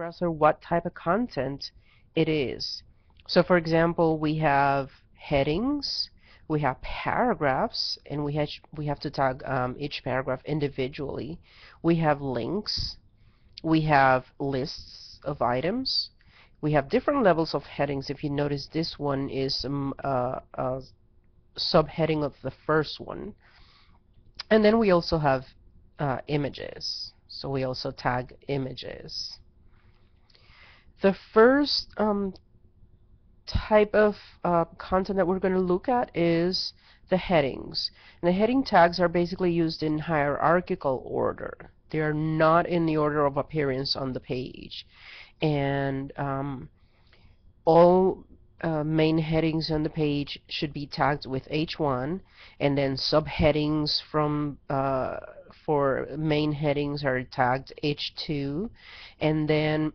browser what type of content it is. So for example, we have headings, we have paragraphs, and we have to tag each paragraph individually. We have links, we have lists of items, we have different levels of headings. If you notice, this one is a subheading of the first one. And then we also have images. So we also tag images. The first type of content that we're going to look at is the headings. And the heading tags are basically used in hierarchical order. They are not in the order of appearance on the page. And all main headings on the page should be tagged with H1, and then subheadings from for main headings are tagged H2, and then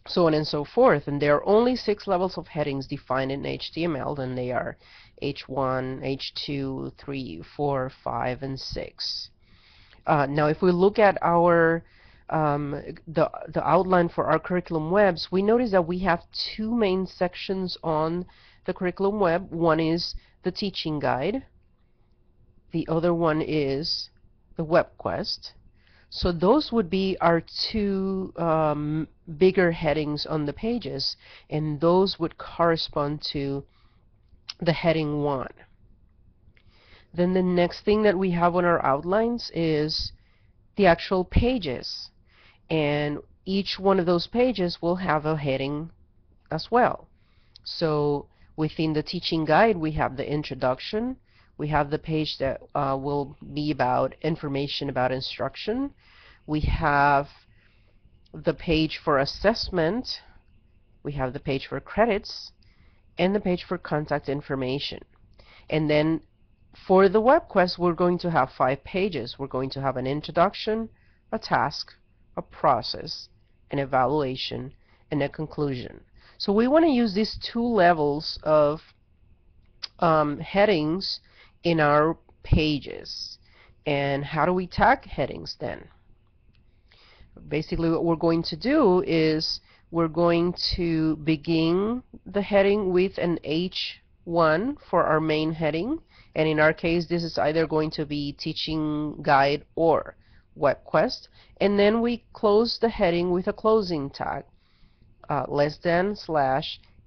so on and so forth. And there are only 6 levels of headings defined in HTML, and they are H1, H2, 3, 4, 5, and 6. Now if we look at our the outline for our curriculum webs, we notice that we have 2 main sections on the curriculum web. One is the teaching guide, the other one is the web quest. So those would be our 2 bigger headings on the pages, and those would correspond to the heading 1. Then the next thing that we have on our outlines is the actual pages, and each one of those pages will have a heading as well. So within the teaching guide, we have the introduction, we have the page that will be about information about instruction, we have the page for assessment, we have the page for credits, and the page for contact information. And then for the web quest, we're going to have 5 pages. We're going to have an introduction, a task, a process, an evaluation, and a conclusion. So we want to use these 2 levels of headings in our pages. And how do we tag headings then? Basically what we're going to do is we're going to begin the heading with an H1 for our main heading, and in our case this is either going to be teaching guide or web quest, and then we close the heading with a closing tag, less than /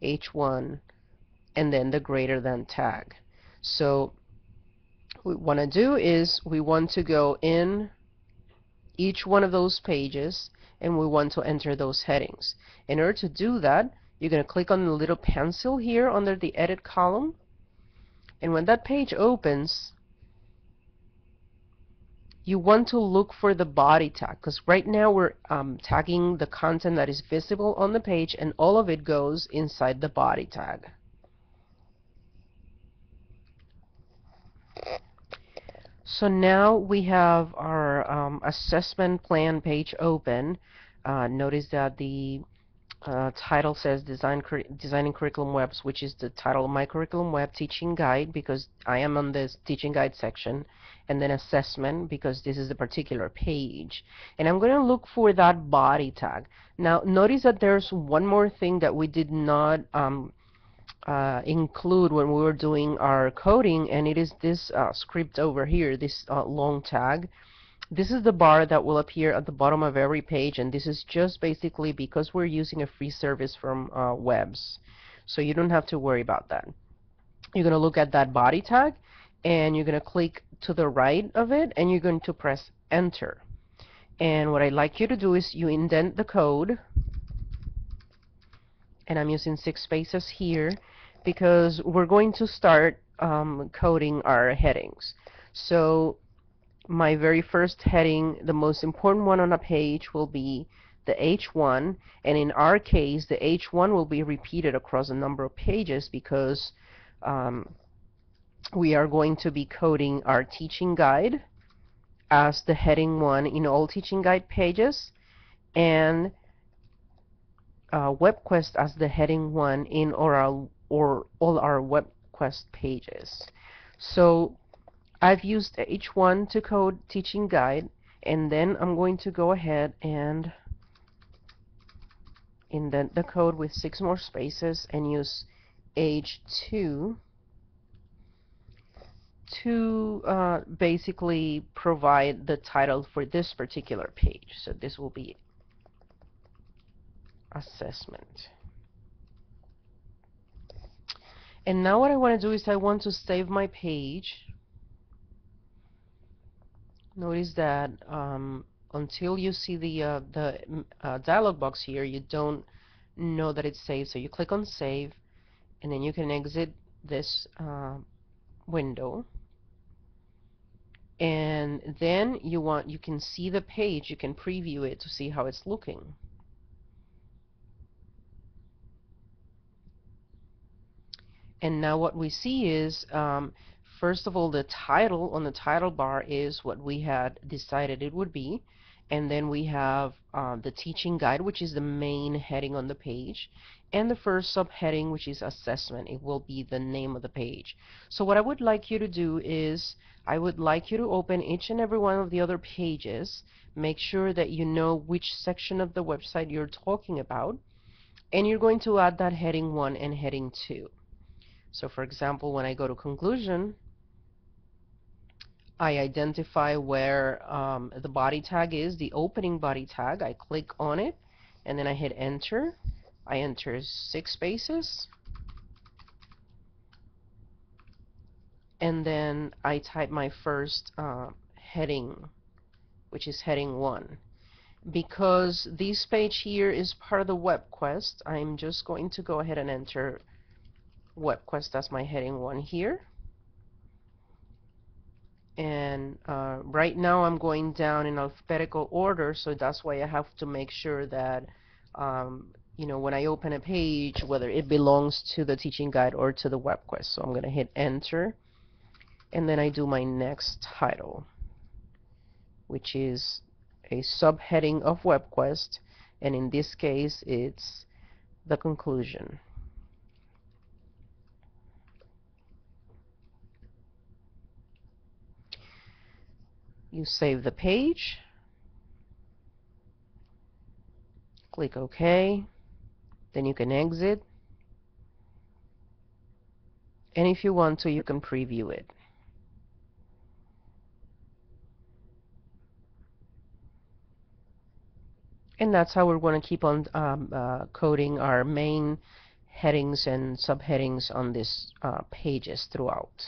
H1, and then the greater than tag. So what we want to do is we want to go in each one of those pages and we want to enter those headings. In order to do that, you're going to click on the little pencil here under the edit column, and when that page opens, you want to look for the body tag, because right now we're tagging the content that is visible on the page, and all of it goes inside the body tag. So now we have our assessment plan page open. Notice that the title says Designing Curriculum Webs, which is the title of my curriculum web, teaching guide, because I am on this teaching guide section, and then assessment, because this is the particular page. And I'm going to look for that body tag. Now notice that there's one more thing that we did not include when we were doing our coding, and it is this script over here, this long tag. This is the bar that will appear at the bottom of every page, and this is just basically because we're using a free service from Webs. So you don't have to worry about that. You're going to look at that body tag, and you're going to click to the right of it, and you're going to press enter. And what I'd like you to do is you indent the code, and I'm using 6 spaces here because we're going to start coding our headings. So my very first heading, the most important one on a page, will be the H1, and in our case the H1 will be repeated across a number of pages because we are going to be coding our teaching guide as the heading 1 in all teaching guide pages, and web quest as the heading 1 in all our web quest pages. So I've used H1 to code teaching guide, and then I'm going to go ahead and indent the code with 6 more spaces, and use H2 to basically provide the title for this particular page. So this will be assessment. And now what I want to do is I want to save my page. Notice that until you see the dialog box here, you don't know that it's saved. So you click on save, and then you can exit this window. And then you can see the page, you can preview it to see how it's looking. And now what we see is, first of all, the title on the title bar is what we had decided it would be. And then we have the teaching guide, which is the main heading on the page. And the first subheading, which is assessment. It will be the name of the page. So what I would like you to do is, I would like you to open each and every one of the other pages. Make sure that you know which section of the website you're talking about. And you're going to add that heading 1 and heading 2. So for example, when I go to conclusion, I identify where the body tag is, the opening body tag. I click on it, and then I hit enter. I enter 6 spaces, and then I type my first heading, which is heading 1. Because this page here is part of the web quest, I'm just going to go ahead and enter web quest as my heading 1 here. And right now I'm going down in alphabetical order, so that's why I have to make sure that you know, when I open a page, whether it belongs to the teaching guide or to the web quest. So I'm going to hit enter, and then I do my next title, which is a subheading of web quest, and in this case it's the conclusion. You save the page, click OK, then you can exit, and if you want to, you can preview it. And that's how we're going to keep on coding our main headings and subheadings on these pages throughout.